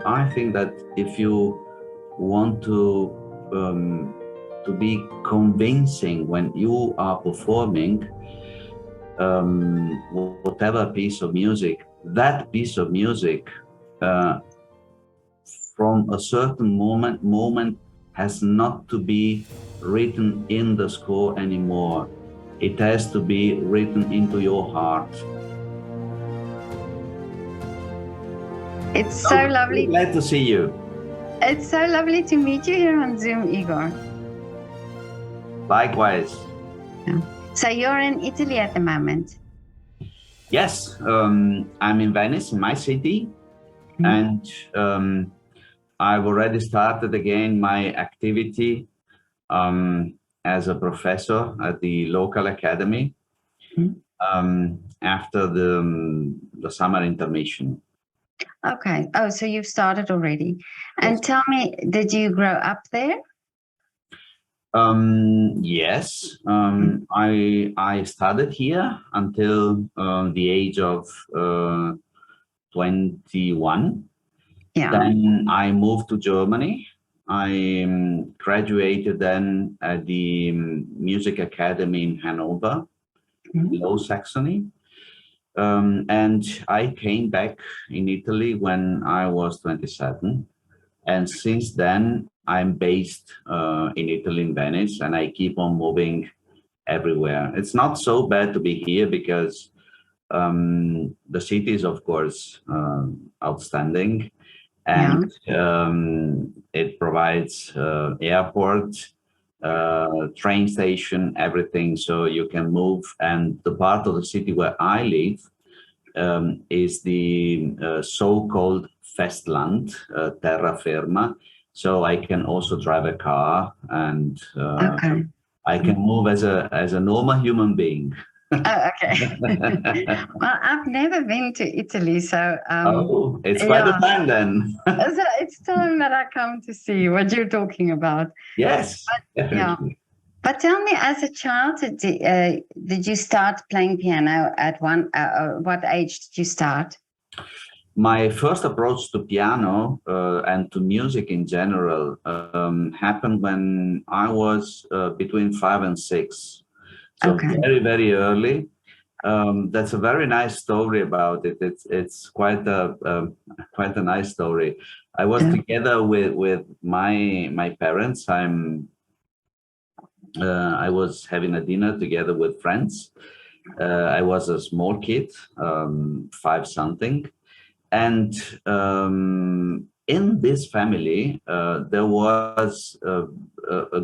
I think that if you want to be convincing when you are performing whatever piece of music, that piece of music uh, from a certain moment has not to be written in the score anymore. It has to be written into your heart. It's so lovely. Glad to see you. It's so lovely to meet you here on Zoom, Igor. Likewise. Yeah. So you're in Italy at the moment? Yes, I'm in Venice, in my city, and I've already started again my activity as a professor at the local academy after the summer intermission. Okay. Oh, so you've started already. And Yes. tell me, did you grow up there? Yes, I studied here until the age of 21. Yeah. Then I moved to Germany. I graduated then at the Music Academy in Hanover, Low Saxony. And I came back in Italy when I was 27. And since then, I'm based in Italy, in Venice, and I keep on moving everywhere. It's not so bad to be here because the city is, of course, outstanding. And it provides airport, train station, everything, so you can move. And the part of the city where I live is the so-called Festland, terraferma. So I can also drive a car, and I can move as a normal human being. Oh, okay. Well, I've never been to Italy, so oh, it's quite a time then. So it's time that I come to see what you're talking about. Yes, definitely. Yeah. But tell me, as a child, did you start playing piano at what age did you start? My first approach to piano and to music in general happened when I was between 5 and 6. So very, very early. That's a very nice story about it. It's quite a nice story. I was together with my parents. I was having a dinner together with friends. I was a small kid, 5 something, and in this family there was a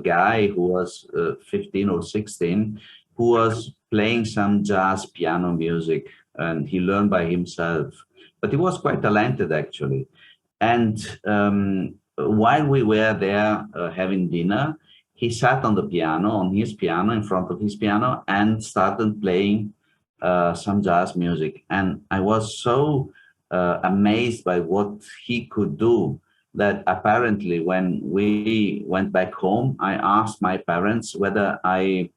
guy who was 15 or 16 who was playing some jazz piano music, and he learned by himself, but he was quite talented actually. And while we were there having dinner, he sat on his piano, in front of his piano, and started playing some jazz music. And I was so amazed by what he could do that apparently when we went back home, I asked my parents whether I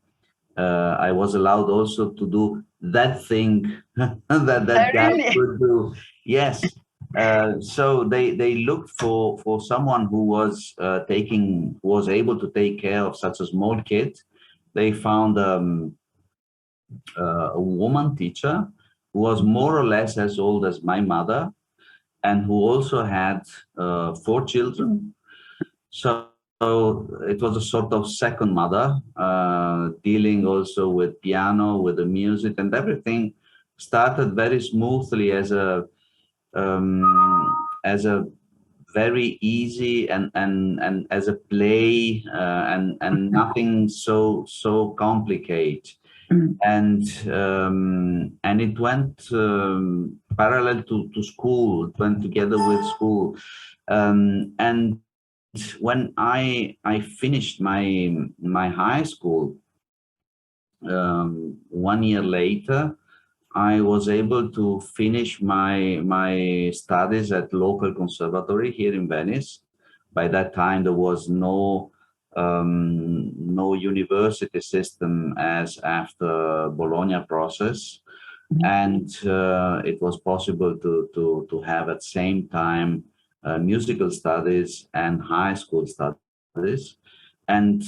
was allowed also to do that thing that guy could do. Yes. So they looked for someone who was who was able to take care of such a small kid. They found a woman teacher who was more or less as old as my mother, and who also had 4 children. So it was a sort of second mother, dealing also with piano, with the music, and everything started very smoothly as a very easy and as a play, and nothing so complicated. And it went parallel to school. It went together with school. And when I finished my high school, 1 year later, I was able to finish my studies at local conservatory here in Venice. By that time, there was no university system as after Bologna process, and it was possible to have at the same time musical studies and high school studies. And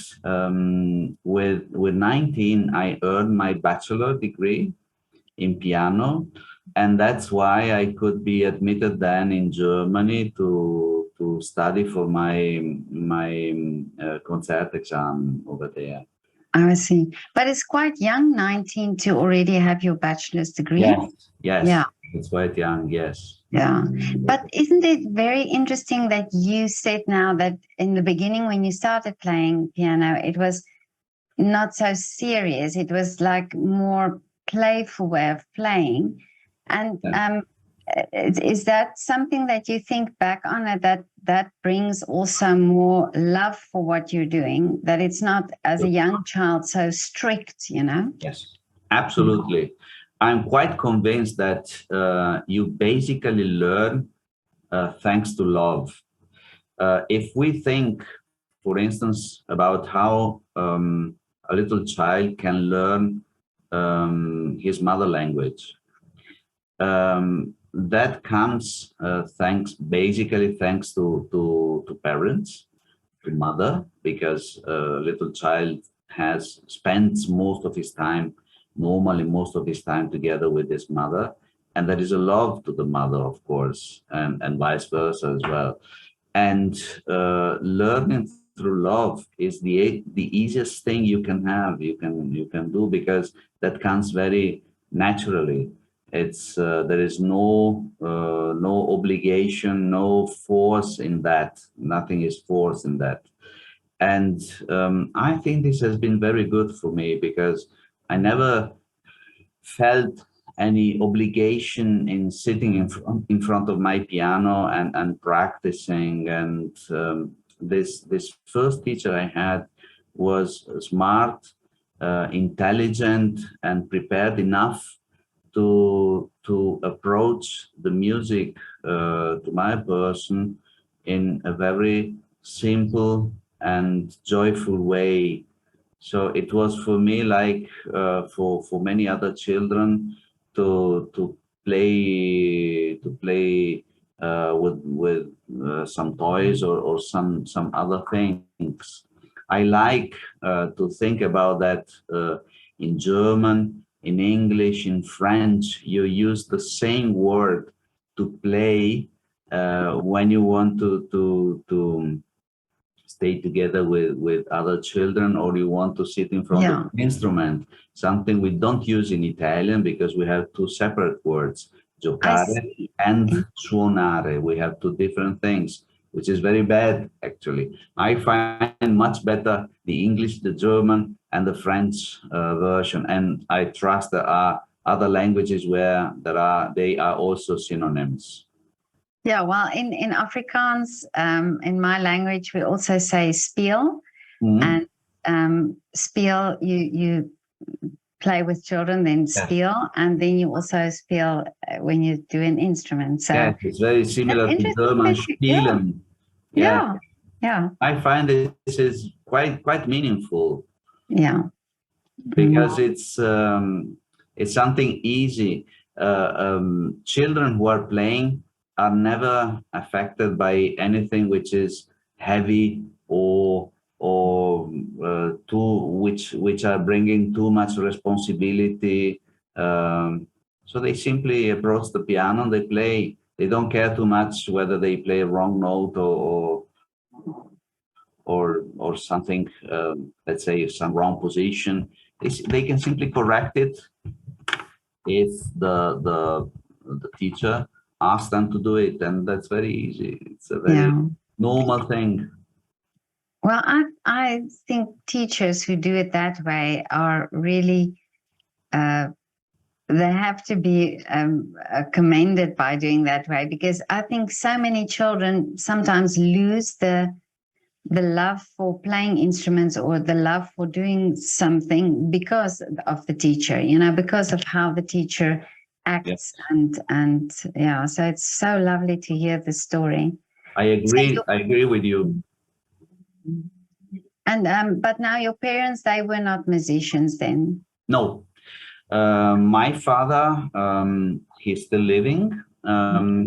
with 19, I earned my bachelor degree in piano, and that's why I could be admitted then in Germany to study for my concert exam over there. I see. But it's quite young, 19, to already have your bachelor's degree. Yes, yes, Yeah. it's quite young, yes. Yeah. But isn't it very interesting that you said now that in the beginning when you started playing piano, it was not so serious. It was like more playful way of playing. And Yeah. is that something that you think back on it, that brings also more love for what you're doing, that it's not as a young child so strict, you know? Yes, absolutely. I'm quite convinced that you basically learn thanks to love. If we think, for instance, about how a little child can learn his mother language, that comes basically thanks to parents, to mother, because a little child spends normally most of his time together with his mother, and there is a love to the mother, of course, and vice versa as well. And learning through love is the easiest thing you can have, you can do, because that comes very naturally. It's there is no obligation, no force in that. Nothing is forced in that. And I think this has been very good for me, because I never felt any obligation in sitting in front of my piano and practicing. And this first teacher I had was smart, intelligent, and prepared enough to approach the music to my person in a very simple and joyful way. So it was for me like for many other children to play with some toys or some other things. I like to think about that in German, in English, in French. You use the same word to play when you want to stay together with other children, or you want to sit in front of an instrument, something we don't use in Italian because we have two separate words, giocare and suonare. We have two different things, which is very bad, actually. I find much better the English, the German, and the French version, and I trust there are other languages where they are also synonyms. Yeah, well, in Afrikaans, in my language, we also say speel. Mm-hmm. And speel, you play with children, then speel, and then you also speel when you do an instrument. So yeah, it's very similar to German spielen. Yeah. I find this is quite meaningful. Yeah. Because it's something easy. Children who are playing are never affected by anything which is heavy or which are bringing too much responsibility. So they simply approach the piano and they play. They don't care too much whether they play a wrong note or something, let's say some wrong position. They can simply correct it if the teacher asks them to do it, and that's very easy. It's a very normal thing. Well, I think teachers who do it that way are really they have to be commended by doing that way, because I think so many children sometimes lose the love for playing instruments or the love for doing something because of the teacher, because of how the teacher acts. And yeah, so it's so lovely to hear the story. I agree with you. And but now your parents, they were not musicians then? No. My father, he's still living.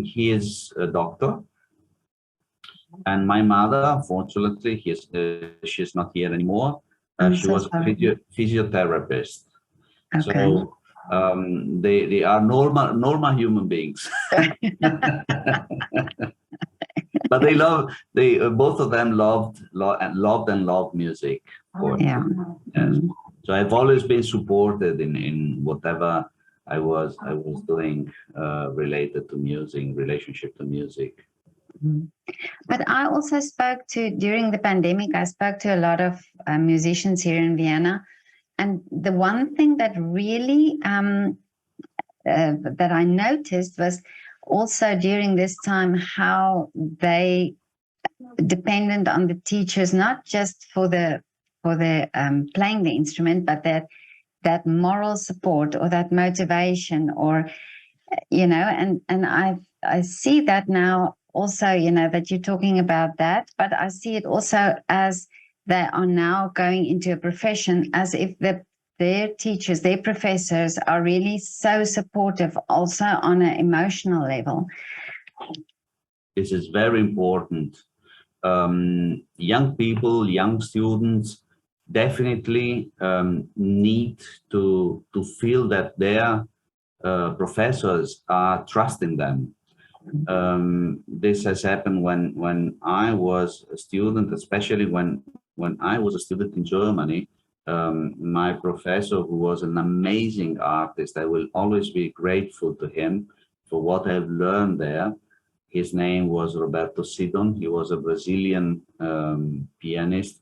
He is a doctor. And my mother, unfortunately, she's not here anymore. I'm She so was a sorry. physiotherapist. Okay. So they are normal human beings. But they both of them loved and loved music, of course. Yeah. Yes. Mm. So I've always been supported in whatever I was doing related to music, relationship to music. Mm. But I also spoke to, during the pandemic, I spoke to a lot of musicians here in Vienna. And the one thing that really that I noticed was also during this time how they dependent on the teachers, not just for the playing the instrument, but that moral support or that motivation, or and I see that now also, that you're talking about that, but I see it also as they are now going into a profession, as if their teachers, their professors are really so supportive also on an emotional level. This is very important. Young people, young students definitely need to feel that their professors are trusting them. This has happened when I was a student, especially when I was a student in Germany. My professor, who was an amazing artist, I will always be grateful to him for what I've learned there. His name was Roberto Sidon. He was a Brazilian pianist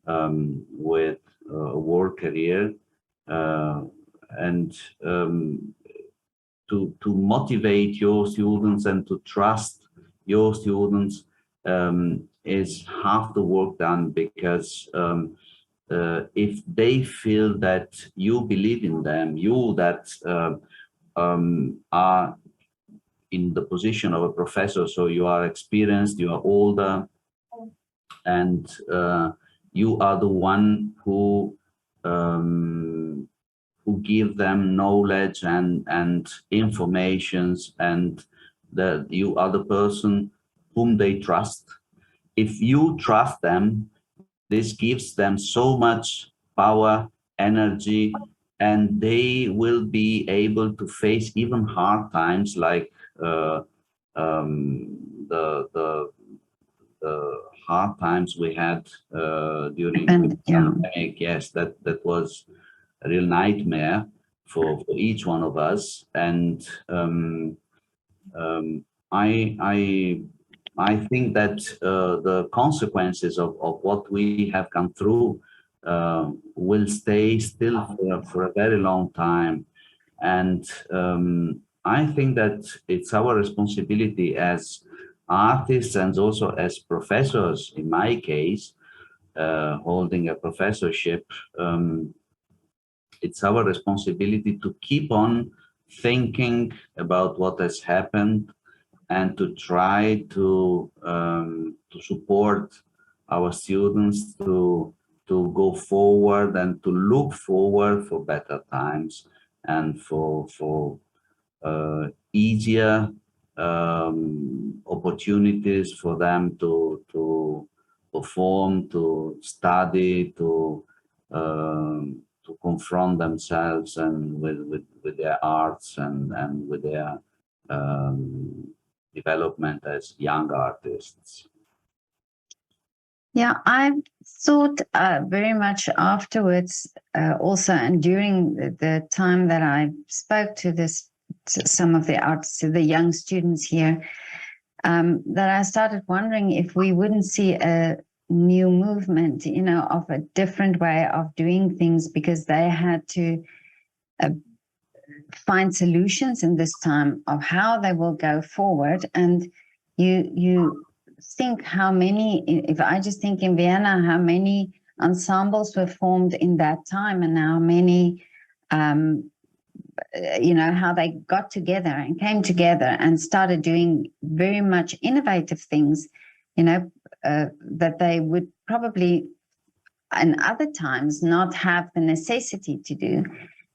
with a world career, and to motivate your students and to trust your students is half the work done, because if they feel that you believe in them, you that are in the position of a professor, so you are experienced, you are older, and you are the one who give them knowledge and informations, and that you are the person whom they trust. If you trust them, this gives them so much power, energy, and they will be able to face even hard times, like uh, the hard times we had during the And yeah. pandemic. Yes, that was a real nightmare for each one of us. And um, I think that the consequences of what we have gone through will stay still for a very long time. And I think that it's our responsibility as artists and also as professors, in my case, holding a professorship, it's our responsibility to keep on thinking about what has happened and to try to support our students to go forward and to look forward for better times and for easier opportunities for them to perform, to study, to confront themselves and with their arts and with their um, development as young artists. Yeah, I thought very much afterwards, also, and during the time that I spoke to some of the artists, the young students here, that I started wondering if we wouldn't see a new movement, of a different way of doing things, because they had to find solutions in this time of how they will go forward. And you think how many, if I just think in Vienna, how many ensembles were formed in that time, and how many how they got together and came together and started doing very much innovative things, that they would probably in other times not have the necessity to do.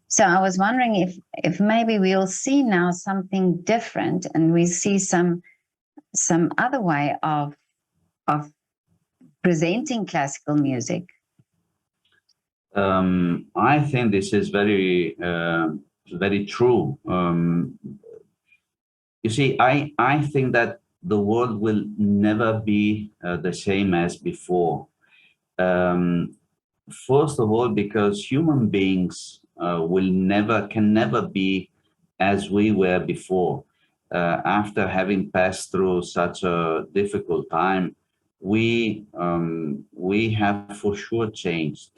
So I was wondering if maybe we'll see now something different, and we see some other way of of presenting classical music? I think this is very true. You see, I think that the world will never be the same as before. Um, First of all, because human beings can never be as we were before. After having passed through such a difficult time, we have for sure changed.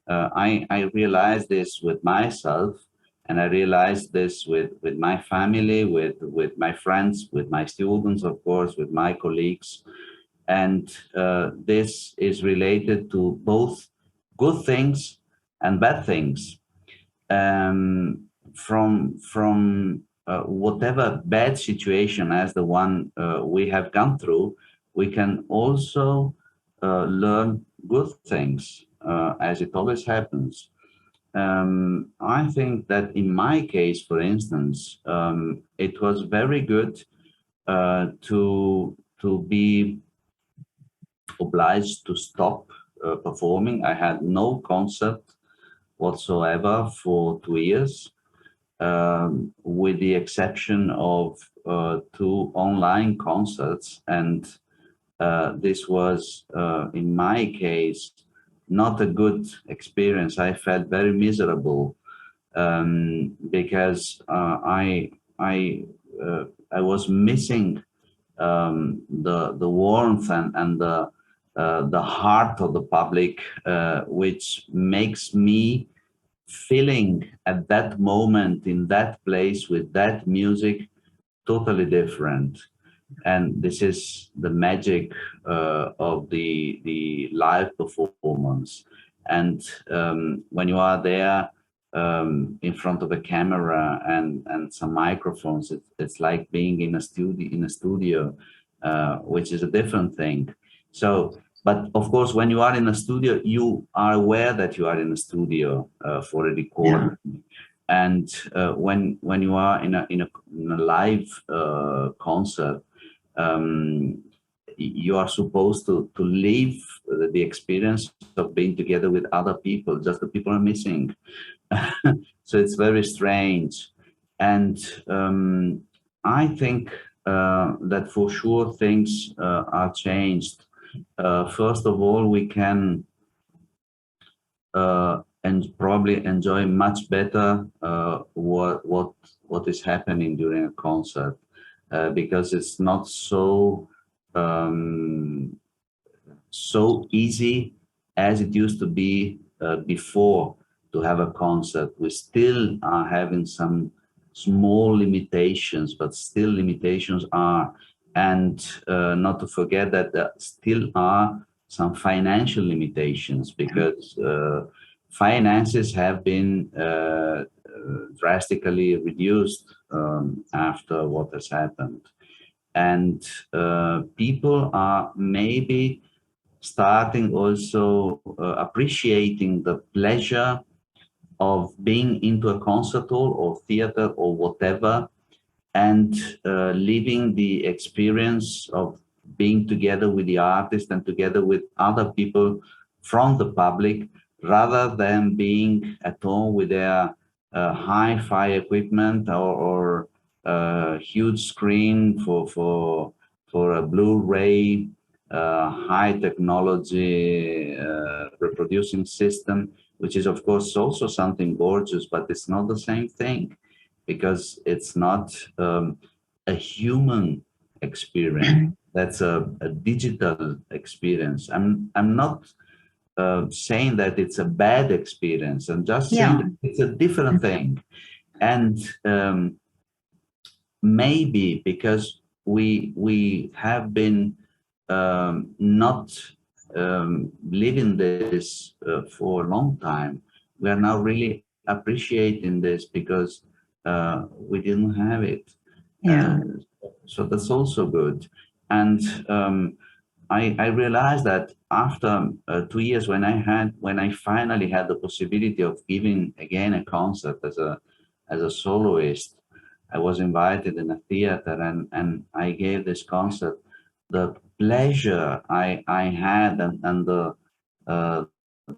I realized this with myself, and I realized this with my family, with my friends, with my students, of course, with my colleagues. And this is related to both good things and bad things. From whatever bad situation as the one we have gone through, we can also learn good things, as it always happens. I think that in my case, for instance, it was very good to be obliged to stop performing. I had no concert whatsoever for 2 years, with the exception of two online concerts. And this was, in my case, not a good experience. I felt very miserable because I was missing the warmth and the heart of the public, which makes me feeling at that moment in that place with that music totally different. And this is the magic of the live performance. And when you are there in front of a camera and some microphones, it's like being in a studio, which is a different thing. So, but of course, when you are in a studio, you are aware that you are in a studio for a recording. Yeah. And when you are in a live concert, you are supposed to live the experience of being together with other people. Just the people are missing. So it's very strange. And I think that for sure things are changed. First of all, we can and probably enjoy much better what is happening during a concert, because it's not so easy as it used to be before to have a concert. We still are having some small limitations, but still limitations are. And not to forget that there still are some financial limitations, because finances have been drastically reduced after what has happened. And people are maybe starting also appreciating the pleasure of being into a concert hall or theater or whatever, and living the experience of being together with the artist and together with other people from the public, rather than being at home with their hi-fi equipment or huge screen for a Blu-ray, high technology reproducing system, which is of course also something gorgeous, but it's not the same thing, because it's not a human experience. That's a digital experience. I'm not saying that it's a bad experience. I'm just saying that it's a different thing. And maybe because we have been not living this for a long time, we are now really appreciating this because we didn't have it. So that's also good. And I realized that after 2 years, when I finally had the possibility of giving again a concert as a soloist, I was invited in a theater, and I gave this concert. the pleasure I had, and the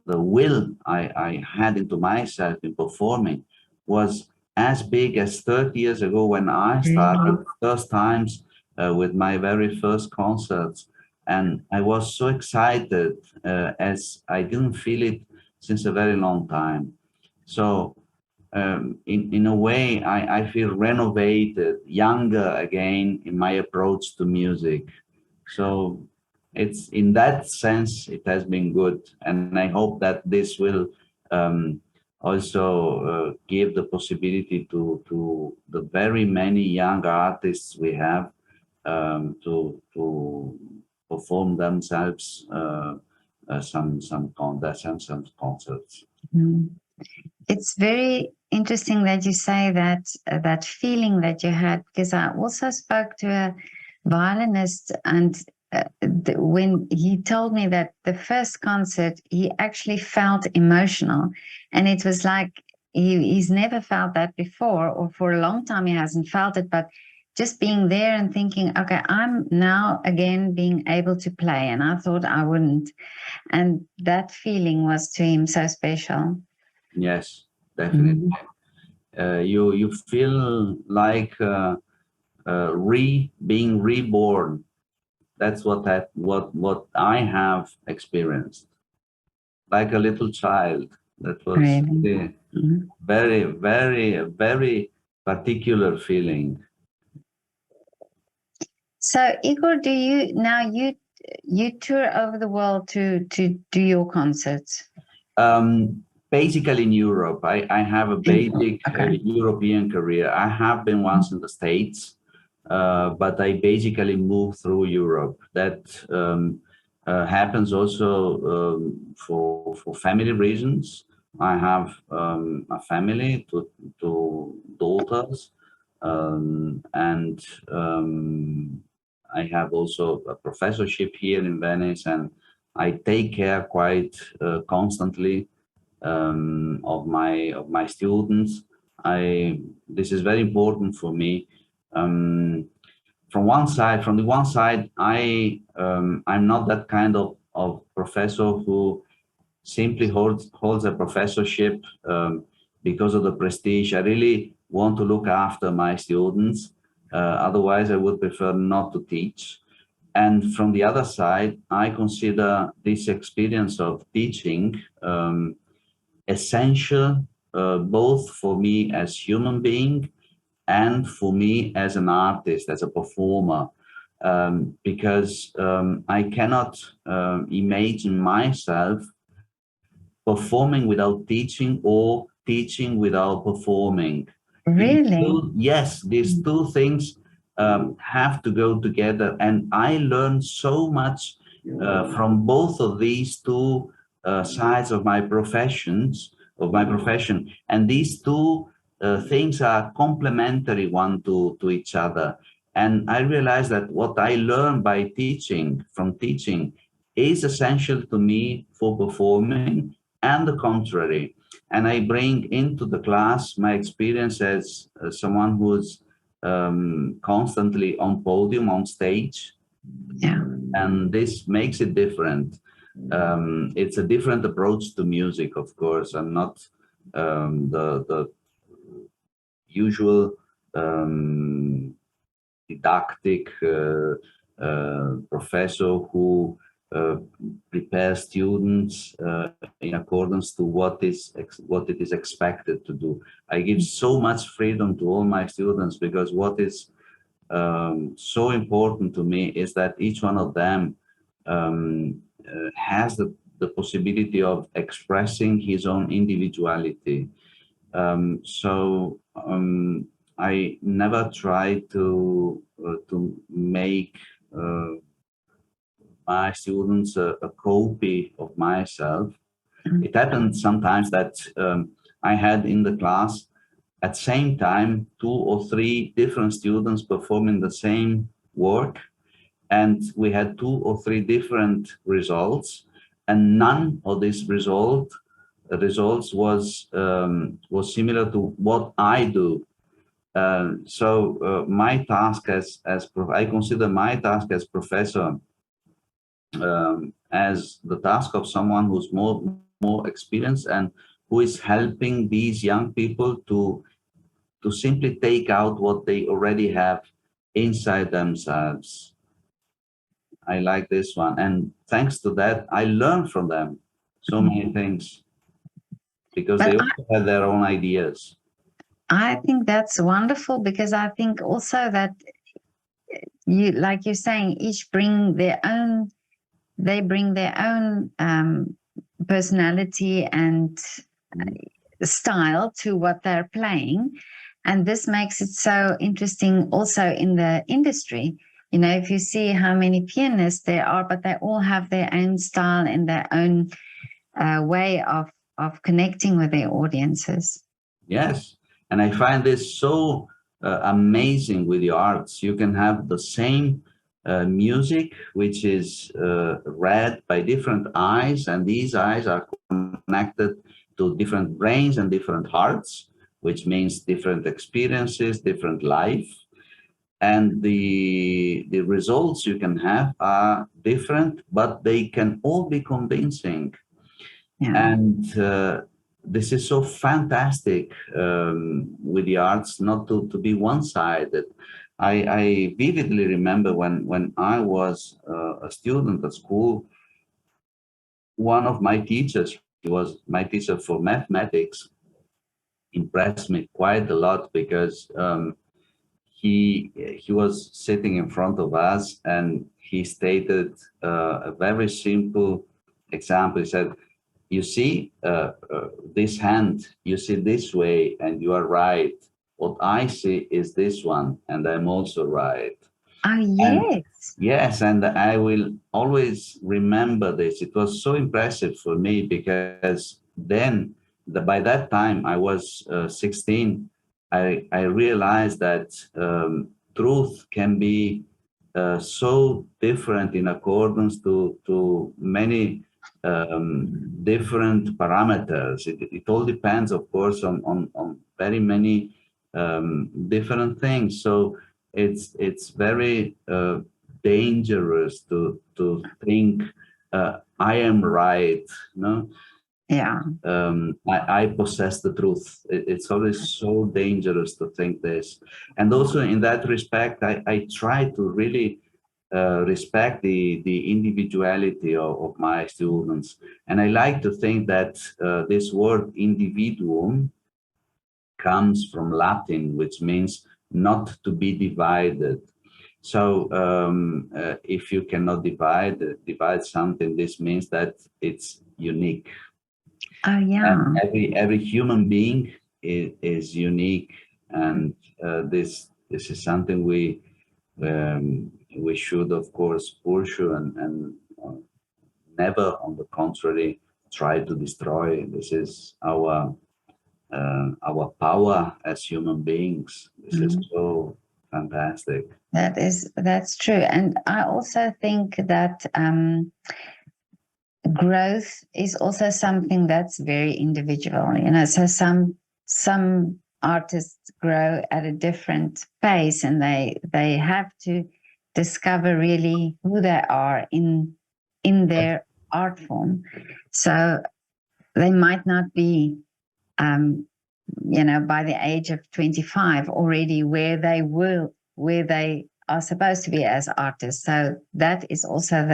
will I had into myself in performing was as big as 30 years ago when I started first times with my very first concerts. And I was so excited as I didn't feel it since a very long time. So in a way, I feel renovated, younger again in my approach to music. So it's in that sense, it has been good. And I hope that this will um, also give the possibility to the very many young artists we have to perform themselves some concerts. Mm. It's very interesting that you say that that feeling that you had, because I also spoke to a violinist, and when he told me that the first concert he actually felt emotional, and it was like he's never felt that before, or for a long time he hasn't felt it, but just being there and thinking, okay, I'm now again being able to play, and I thought I wouldn't, and that feeling was to him so special. Yes, definitely. You feel like being reborn. That's what I have experienced, like a little child. That was Really. the very, very, very particular feeling. So Igor, do you now you tour over the world to do your concerts? Basically in Europe. I have a basic Okay. European career. I have been once in the States, but I basically move through Europe. That happens also for family reasons. I have a family, two daughters, and I have also a professorship here in Venice, and I take care quite constantly of my students. This is very important for me. Um, from the one side, I'm not that kind of professor who simply holds a professorship because of the prestige. I really want to look after my students. Otherwise, I would prefer not to teach. And from the other side, I consider this experience of teaching essential both for me as human being and for me as an artist, as a performer, because I cannot imagine myself performing without teaching or teaching without performing. Really? Yes, these two things have to go together. And I learned so much from both of these two sides of my profession. And these two things are complementary one to each other. And I realized that what I learned by teaching, from teaching, is essential to me for performing, and the contrary. And I bring into the class my experience as someone who's constantly on podium, on stage, Yeah. and this makes it different. It's a different approach to music, of course. I'm not the usual didactic professor who uh, prepare students in accordance to what it is expected to do. I give so much freedom to all my students because what is so important to me is that each one of them has the possibility of expressing his own individuality. So I never try to make uh, my students a copy of myself. It happened sometimes that I had in the class at same time 2 or 3 different students performing the same work, and we had 2 or 3 different results, and none of these results was similar to what I do. My task I consider my task as professor as the task of someone who's more experienced and who is helping these young people to simply take out what they already have inside themselves. I like this one, and thanks to that, I learn from them so many things because But they also have their own ideas. I think that's wonderful, because I think also that you, like you're saying, they bring their own personality and style to what they're playing. And this makes it so interesting also in the industry. You know, if you see how many pianists there are, but they all have their own style and their own way of connecting with their audiences. Yes, and I find this so amazing with the arts. You can have the same music, which is read by different eyes, and these eyes are connected to different brains and different hearts, which means different experiences, different life. And the results you can have are different, but they can all be convincing. Yeah. And this is so fantastic with the arts, not to be one-sided. I vividly remember when I was a student at school, one of my teachers, he was my teacher for mathematics, impressed me quite a lot because he was sitting in front of us and he stated a very simple example. He said, you see this hand, you see this way, and you are right. What I see is this one, and I'm also right. Oh, And yes. yes, and I will always remember this. It was so impressive for me because then, by that time, I was 16. I realized that truth can be so different in accordance to many different parameters. It all depends, of course, on very many different things. So it's very dangerous to think I am right. No, Yeah. I possess the truth. It's always so dangerous to think this. And also in that respect, I try to really respect the individuality of my students. And I like to think that this word individuum comes from Latin, which means not to be divided. So if you cannot divide something, this means that it's unique. Oh, yeah. And every human being is unique, and this is something we should, of course, pursue and never, on the contrary, try to destroy. This is our power as human beings. This is so fantastic. That's true. And I also think that growth is also something that's very individual. You know, so some artists grow at a different pace, and they have to discover really who they are in their art form. So they might not be you know, by the age of 25 already where they are supposed to be as artists. So that is also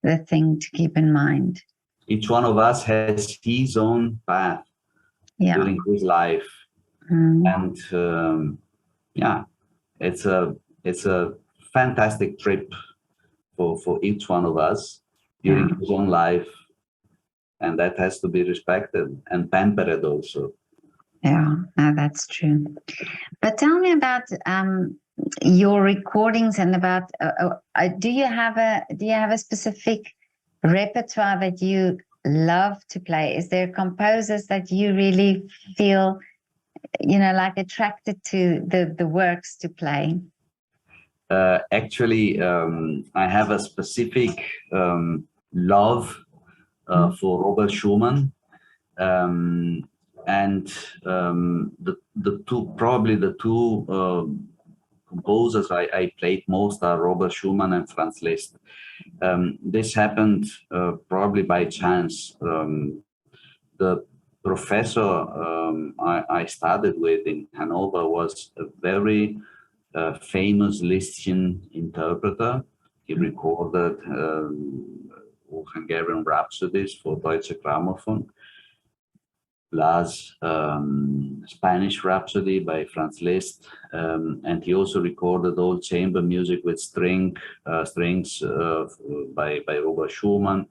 the thing to keep in mind. Each one of us has his own path during his life, and yeah, it's a fantastic trip for each one of us during his own life, and that has to be respected and pampered also. Yeah, no, that's true. But tell me about your recordings and about do you have a specific repertoire that you love to play? Is there composers that you really feel, you know, like attracted to the works to play? Actually, I have a specific love for Robert Schumann. And probably the two composers I played most are Robert Schumann and Franz Liszt. This happened probably by chance. The professor I studied with in Hanover was a very famous Lisztian interpreter. He recorded Hungarian rhapsodies for Deutsche Grammophon, plus Spanish Rhapsody by Franz Liszt, and he also recorded all chamber music with strings by Robert Schumann,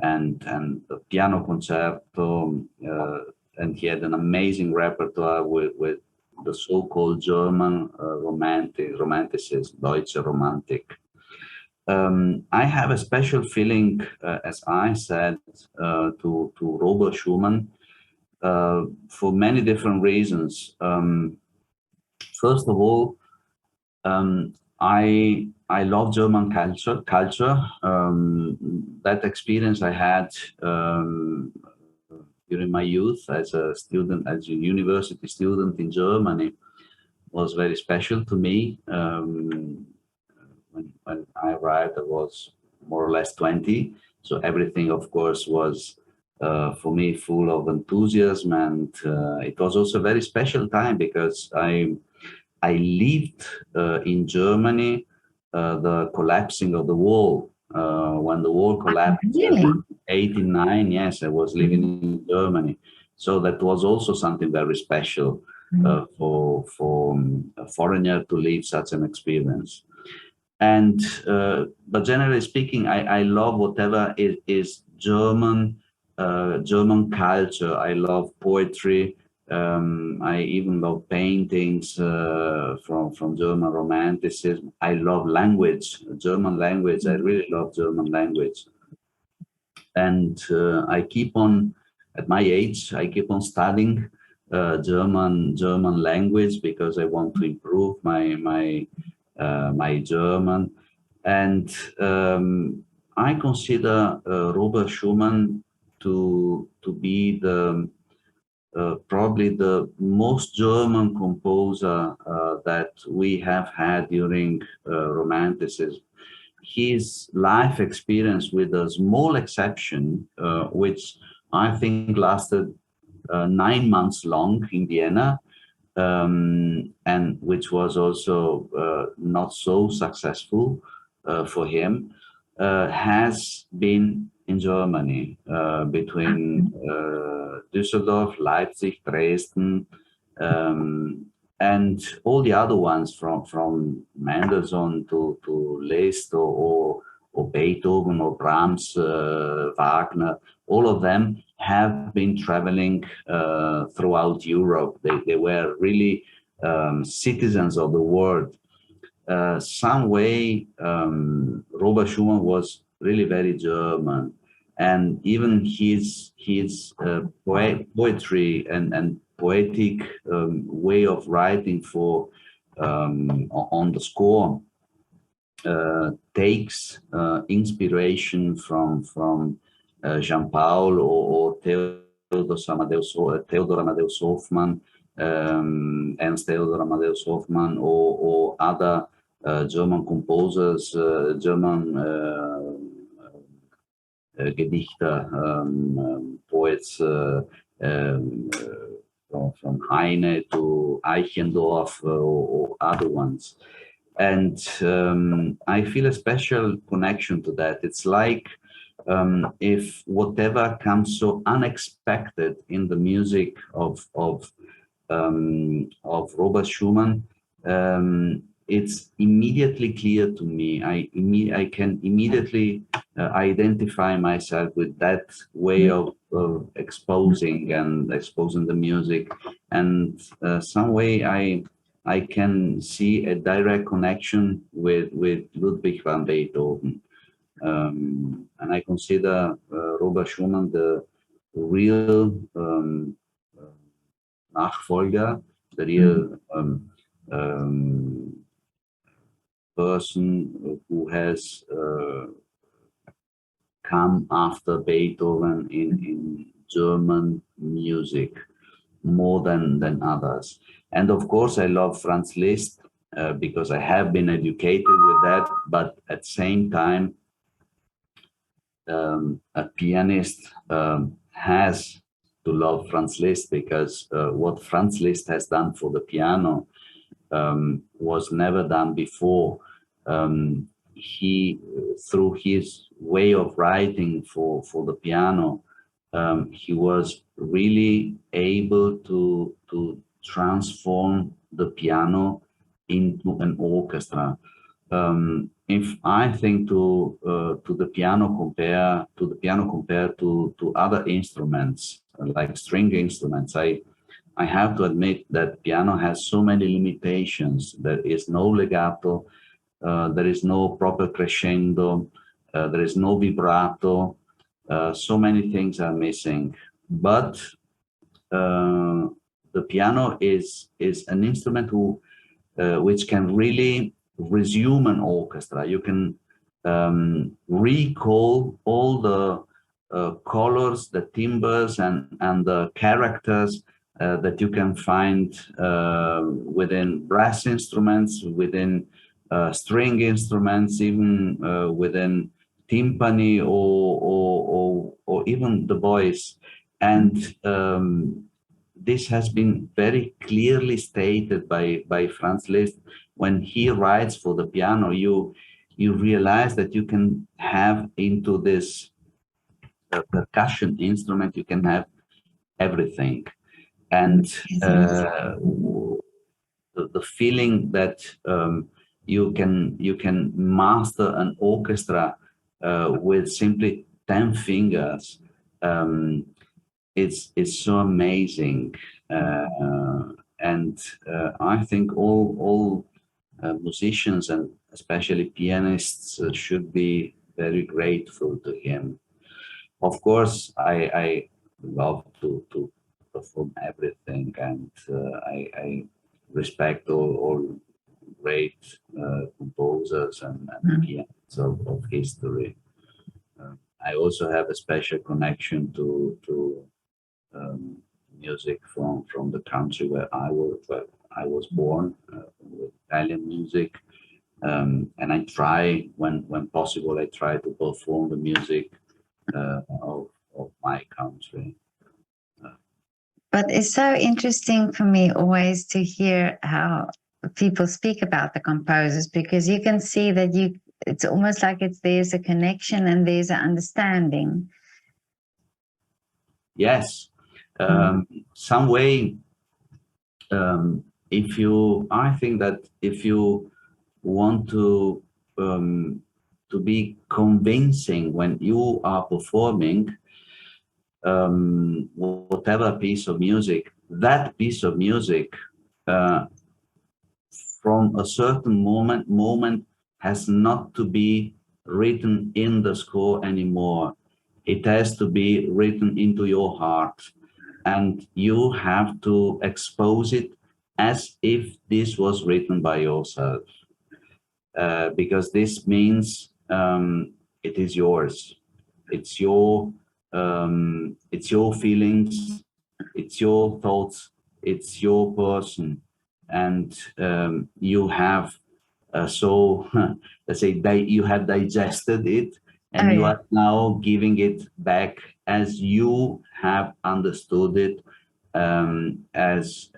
and the piano concerto, and he had an amazing repertoire with the so-called German romanticism, Deutsche Romantik. I have a special feeling, as I said, to Robert Schumann, for many different reasons. First of all, I love German culture. That experience I had during my youth as a student, as a university student in Germany, was very special to me. When I arrived, I was more or less 20. So everything, of course, was for me full of enthusiasm, and it was also a very special time because I lived in Germany the collapsing of the wall. When the wall collapsed in 1989, yes, I was living in Germany. So that was also something very special for a foreigner to live such an experience. And but generally speaking, I love whatever is German, German culture. I love poetry. I even love paintings from German Romanticism. I love language, German language. I really love German language. And I keep on, at my age, I keep on studying German language because I want to improve my German. And I consider Robert Schumann to be the probably the most German composer that we have had during Romanticism. His life experience, with a small exception, which I think lasted 9 months long in Vienna, and which was also not so successful for him, has been in Germany, between Düsseldorf, Leipzig, Dresden, and all the other ones from Mendelssohn to Liszt or Beethoven or Brahms, Wagner. All of them have been traveling throughout Europe. They were really citizens of the world. Some way, Robert Schumann was really very German, and even his poetry and poetic way of writing for on the score takes inspiration from Jean-Paul or Theodor Amadeus Hoffmann, Ernst Theodor Amadeus Hoffmann, or other German composers, German Gedichter, poets, from Heine to Eichendorff, or other ones. And I feel a special connection to that. It's like if whatever comes so unexpected in the music of Robert Schumann, it's immediately clear to me. I can immediately identify myself with that way of exposing the music, and some way I can see a direct connection with Ludwig van Beethoven, and I consider Robert Schumann the real Nachfolger, the real person who has come after Beethoven in German music. more than others. And of course, I love Franz Liszt because I have been educated with that, but at the same time, a pianist has to love Franz Liszt because what Franz Liszt has done for the piano was never done before. He, through his way of writing for the piano, he was really able to transform the piano into an orchestra. If I think to the piano compared to other instruments like string instruments, I have to admit that piano has so many limitations. There is no legato, there is no proper crescendo, there is no vibrato. So many things are missing. But the piano is an instrument which can really resume an orchestra. You can recall all the colors, the timbres, and the characters that you can find within brass instruments, within string instruments, even within timpani or even the voice. And this has been very clearly stated by Franz Liszt. When he writes for the piano, you realize that you can have into this percussion instrument, you can have everything. And the feeling that you can master an orchestra with simply 10 fingers, it's so amazing. And I think all musicians and especially pianists should be very grateful to him. Of course, I love to perform everything, and I respect all great composers and pianists of history. I also have a special connection to music from the country where I was born, with Italian music, and I try when possible. I try to perform the music of my country. But it's so interesting for me always to hear how people speak about the composers, because you can see that it's almost like there's a connection and there's an understanding. Yes, some way. I think that if you want to be convincing when you are performing whatever piece of music, that piece of music from a certain moment has not to be written in the score anymore. It has to be written into your heart, and you have to expose it as if this was written by yourself, because this means it is yours. It's your feelings, it's your thoughts, it's your person, and you have let's say you have digested it, and you are now giving it back as you have understood it, as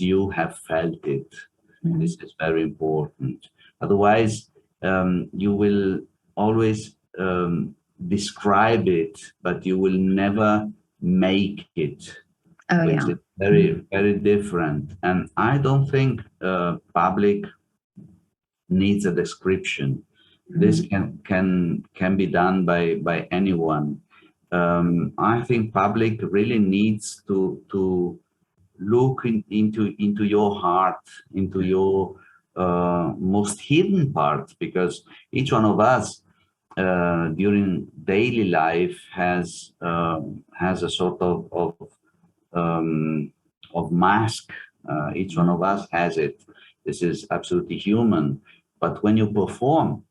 you have felt it. This is very important. Otherwise, you will always describe it, but you will never make it, which is very, very different. And I don't think public needs a description. This can be done by anyone. I think public really needs to look into your heart, into your most hidden part, because each one of us during daily life has a sort of mask. Each one of us has it. This is absolutely human. But when you perform,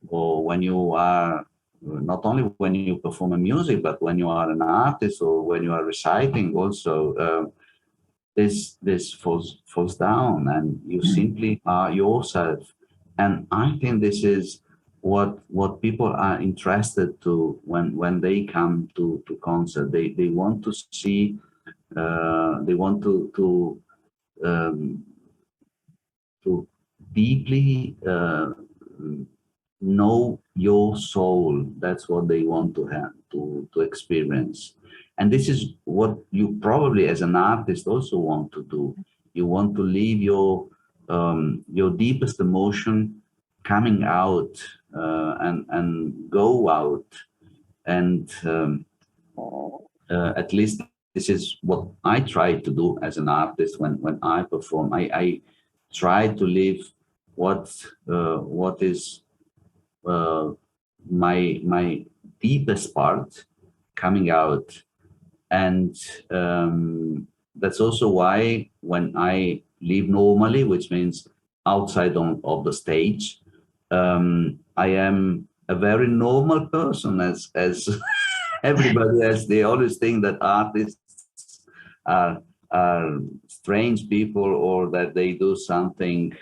or when you are, not only when you perform a music, but when you are an artist or when you are reciting also, this falls down, and you simply are yourself. And I think this is what people are interested to when they come to concert. They want to see, they want um, to deeply know your soul. That's what they want to have to experience. And this is what you probably as an artist also want to do. You want to leave your deepest emotion coming out, and go out. And at least this is what I try to do as an artist when I perform. I try to live what is my deepest part coming out. And that's also why when I live normally, which means outside of the stage, I am a very normal person, as everybody else. They always think that artists are strange people, or that they do something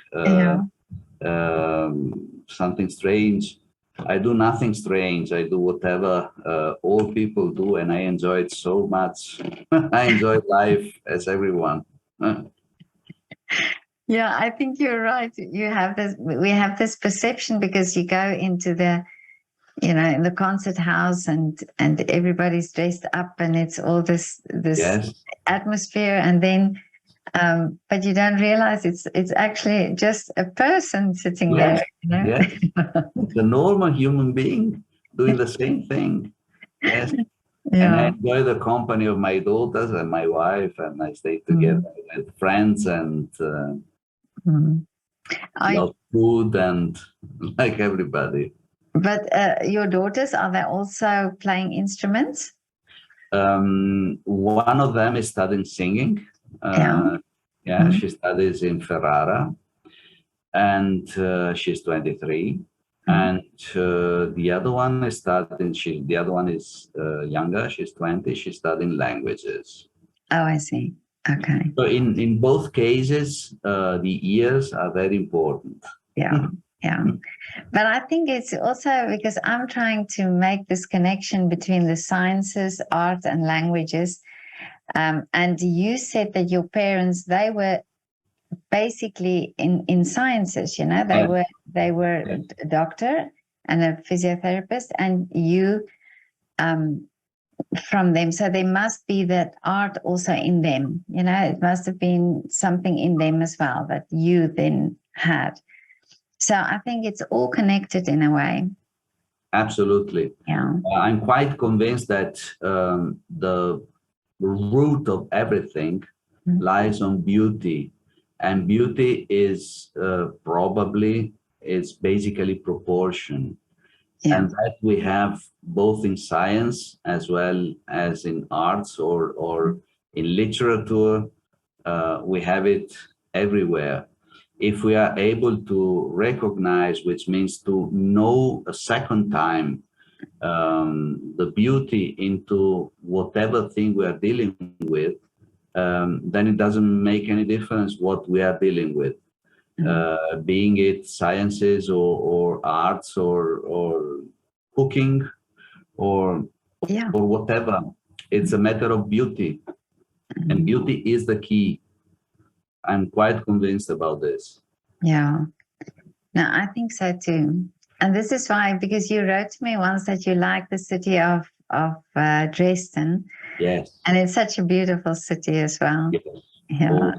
something strange. I do nothing strange. I do whatever all people do, and I enjoy it so much. I enjoy life as everyone. Yeah, I think you're right. You have this. We have this perception because you go into the, in the concert house, and everybody's dressed up, and it's all this Yes. atmosphere, and then, but you don't realize it's actually just a person sitting Yes. there. Yes. It's a normal human being doing the same thing. Yes. And I enjoy the company of my daughters and my wife, and I stay together with friends, and love food, and like everybody. But your daughters, are they also playing instruments? One of them is studying singing. She studies in Ferrara, and she's 23. And the other one is studying. The other one is younger. She's 20. She's studying languages. Oh, I see. Okay. So in both cases, the ears are very important. Yeah. But I think it's also because I'm trying to make this connection between the sciences, art, and languages. And you said that your parents, they were basically in sciences, they were a doctor and a physiotherapist, and you from them. So there must be that art also in them, it must have been something in them as well that you then had. So I think it's all connected in a way. Absolutely. Yeah. I'm quite convinced that the root of everything lies on beauty. And beauty is basically proportion. Yeah. And that we have both in science as well as in arts or in literature. We have it everywhere. If we are able to recognize, which means to know a second time, the beauty into whatever thing we are dealing with, then it doesn't make any difference what we are dealing with, being it sciences or arts or cooking or whatever. It's a matter of beauty, and beauty is the key. I'm quite convinced about this. Yeah, no, I think so too. And this is why, because you wrote to me once that you like the city of Dresden. Yes. And it's such a beautiful city as well. Yes. Yeah.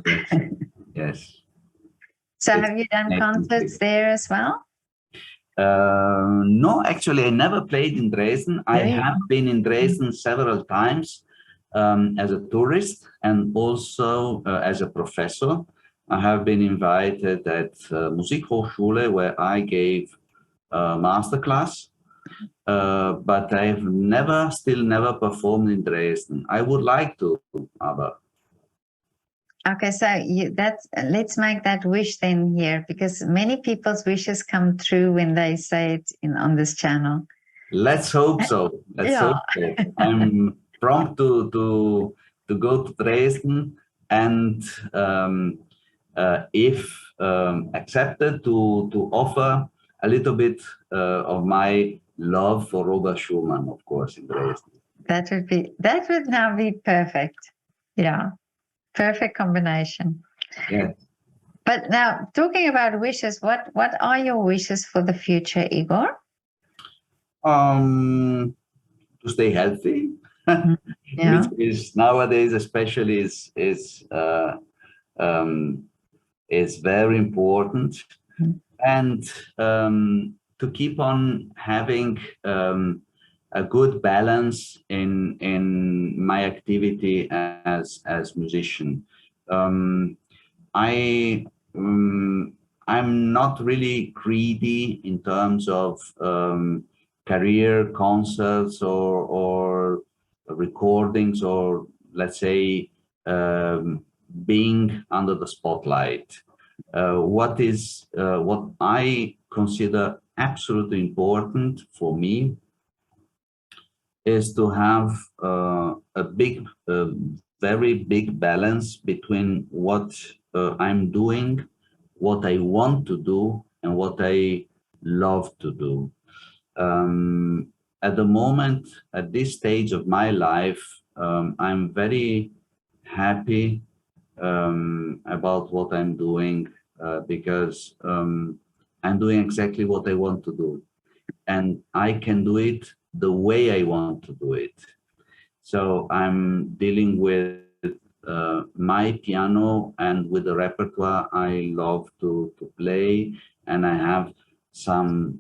Yes. So have you done concerts there as well? No, actually, I never played in Dresden. I have been in Dresden several times as a tourist and also as a professor. I have been invited at Musikhochschule, where I gave a masterclass, but I've still never performed in Dresden. I would like to, aber. Okay, so let's make that wish then here, because many people's wishes come true when they say it on this channel. Let's hope so. Let's hope so. I'm prompt to go to Dresden, and if accepted, to offer a little bit of my love for Robert Schumann, of course, in Dresden. That would now be perfect. Yeah, perfect combination. Yeah. But now, talking about wishes, what are your wishes for the future, Igor? To stay healthy, Yeah. which is nowadays especially um, is very important, and to keep on having a good balance in my activity as musician. Um, I I'm not really greedy in terms of career concerts or recordings, or let's say being under the spotlight. What I consider absolutely important for me is to have very big balance between what I'm doing, what I want to do, and what I love to do. At the moment, at this stage of my life, I'm very happy about what I'm doing, because I'm doing exactly what I want to do, and I can do it the way I want to do it. So I'm dealing with my piano and with the repertoire I love to play, and I have some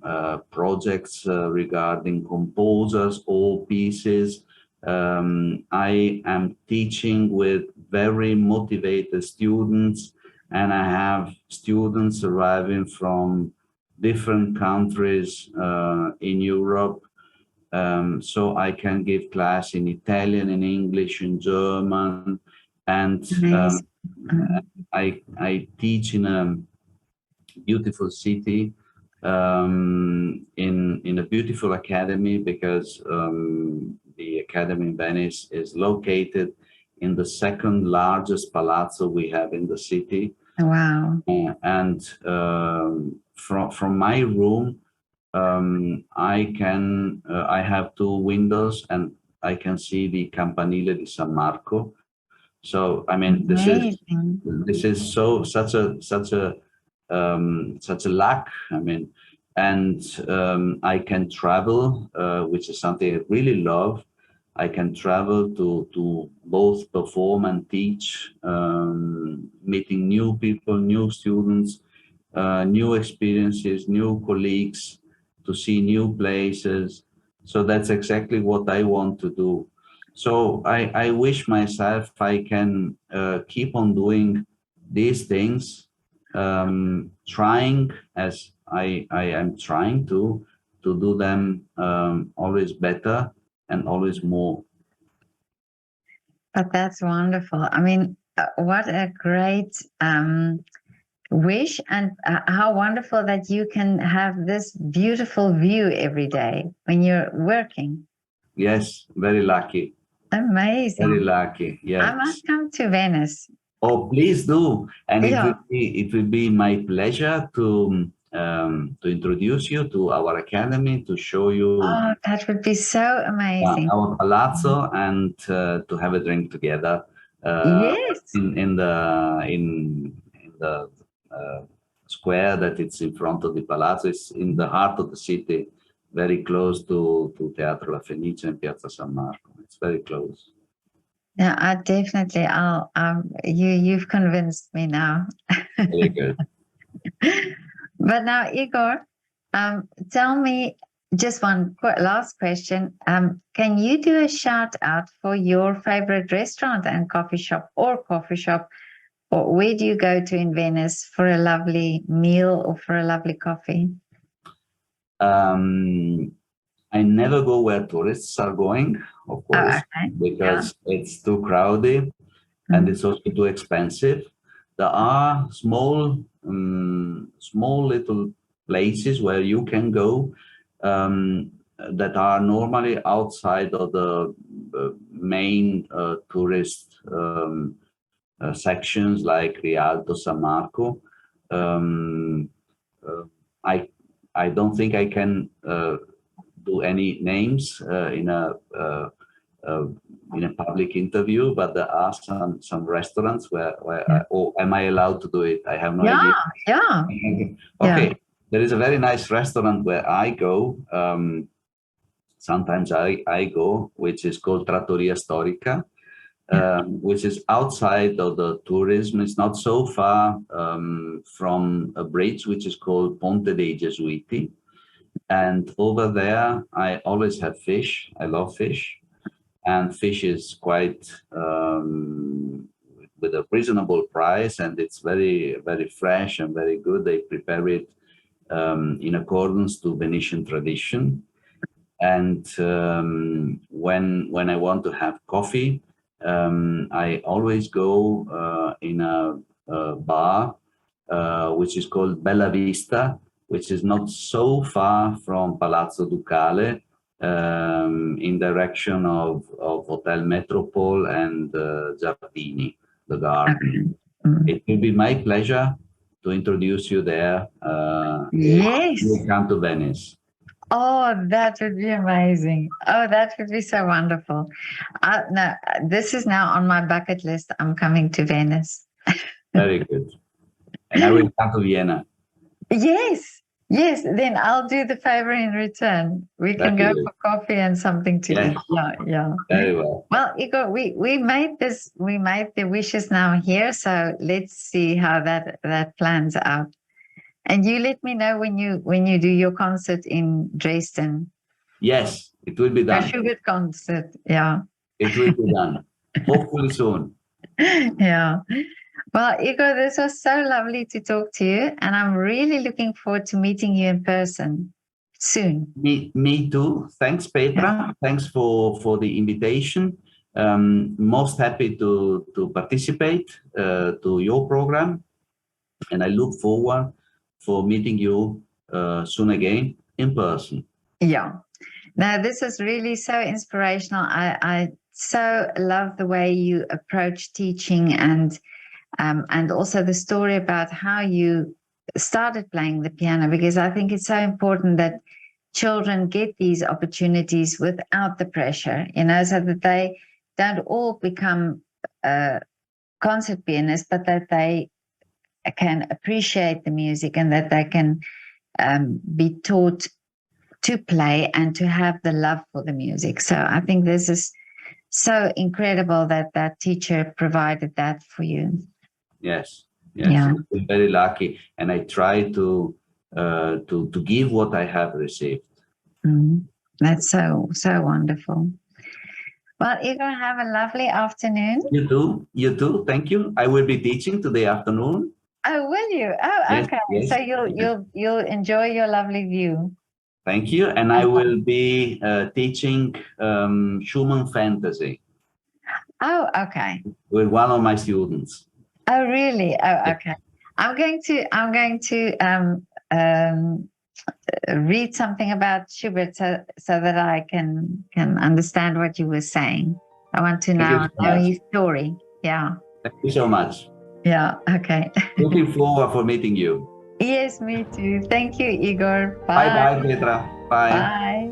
projects regarding composers or pieces. I am teaching with very motivated students, and I have students arriving from different countries in Europe. So I can give class in Italian, in English, in German, and Amazing. I teach in a beautiful city, in a beautiful academy, because the academy in Venice is located in the second largest palazzo we have in the city. Wow. And from my room, I have two windows, and I can see the Campanile di San Marco. So I mean, Amazing. this is such a luck. I mean, and I can travel, which is something I really love. I can travel to both perform and teach, meeting new people, new students, new experiences, new colleagues, to see new places. So that's exactly what I want to do. So I wish myself I can keep on doing these things, trying as I am trying to do them always better and always more. But that's wonderful. I mean, what a great wish, and how wonderful that you can have this beautiful view every day when you're working. Yes, very lucky. Amazing. Very lucky. I must Yes. come to Venice. Oh, please do. And Yeah. it will be my pleasure to introduce you to our academy, to show you Oh, that would be so amazing. our palazzo, and to have a drink together Yes. in the uh, square that it's in front of the palazzo. It's in the heart of the city, very close to Teatro La Fenice and Piazza San Marco. It's very close. Yeah, I definitely. You've convinced me now. Very good. But now, Igor, tell me just one last question. Can you do a shout out for your favorite restaurant and coffee shop, or where do you go to in Venice for a lovely meal or for a lovely coffee? I never go where tourists are going, of Oh, course, okay. because it's too crowded and it's also too expensive. There are small little places where you can go, that are normally outside of the main tourist sections like Rialto, San Marco. I don't think I can do any names in a public interview, but there are some restaurants where or am I allowed to do it? I have no idea. Yeah. Okay, Yeah. there is a very nice restaurant where I go. Sometimes I go, which is called Trattoria Storica, which is outside of the tourism. It's not so far from a bridge, which is called Ponte dei Gesuiti. And over there, I always have fish. I love fish. And fish is quite with a reasonable price, and it's very, very fresh and very good. They prepare it in accordance to Venetian tradition. And when I want to have coffee, I always go in a bar which is called Bella Vista, which is not so far from Palazzo Ducale, in direction of Hotel Metropole and Giardini, the garden. Okay. It will be my pleasure to introduce you there. Yes. If you come to Venice. Oh, that would be amazing. Oh, that would be so wonderful. No, this is now on my bucket list. I'm coming to Venice. Very good. And I will come to Vienna. Yes. Then I'll do the favor in return. We can go for coffee and something to eat. Yeah. Very well. Well, Igor, we made the wishes now here. So let's see how that plans out. And you let me know when you do your concert in Dresden. Yes, it will be done. A Schubert concert, yeah. It will be done. Hopefully soon. Yeah. Well, Igor, this was so lovely to talk to you, and I'm really looking forward to meeting you in person soon. Me too. Thanks, Petra. Yeah. Thanks for the invitation. Most happy to participate to your program, and I look forward for meeting you soon again in person. Yeah. Now, this is really so inspirational. I so love the way you approach teaching and also the story about how you started playing the piano, because I think it's so important that children get these opportunities without the pressure, so that they don't all become concert pianists, but that they can appreciate the music and that they can be taught to play and to have the love for the music. So I think this is so incredible that teacher provided that for you. Yes. Yeah. I'm very lucky, and I try to give what I have received. That's so wonderful. Well, Igor, have a lovely afternoon. You too. Thank you. I will be teaching today afternoon. Oh, will you? Oh, yes, okay. Yes. So you'll enjoy your lovely view. Thank you. And I will be teaching Schumann Fantasy. Oh, okay. With one of my students. Oh, really? Oh, okay. I'm going to read something about Schubert so that I can understand what you were saying. I want to know his story. Yeah. Thank you so much. Yeah. Okay. Looking forward for meeting you. Yes, me too. Thank you, Igor. Bye, Petra. Bye. Bye.